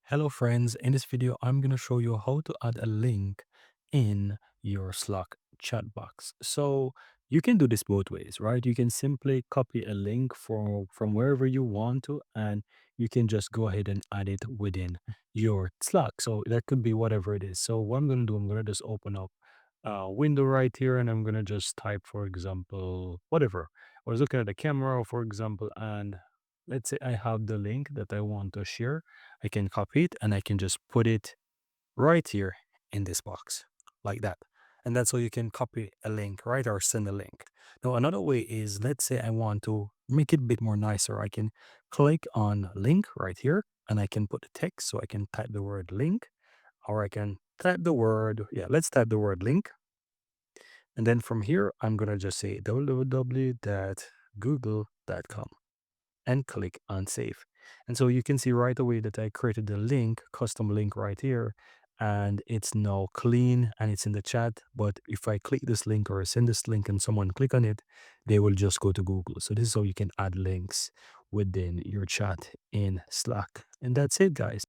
Hello friends, in this video I'm going to show you how to add a link in your Slack chat box. So you can do this both ways, right? You can simply copy a link from wherever you want to, and you can just go ahead and add it within your Slack. So that could be whatever it is. So what I'm going to do, I'm going to just open up a window right here, and I'm going to just type, for example, whatever. I was looking at the camera, for example, and let's say I have the link that I want to share. I can copy it and I can just put it right here in this box like that. And that's how you can copy a link, right? Or send a link. Now, another way is, let's say I want to make it a bit more nicer. I can click on link right here and I can put the text. So I can type the word link, or I can type the word, yeah, let's type the word link. And then from here, I'm going to just say www.google.com and click on save. And so you can see right away that I created the link, custom link right here, and it's now clean and it's in the chat. But if I click this link or send this link and someone click on it, they will just go to Google. So this is how you can add links within your chat in Slack. And that's it, guys.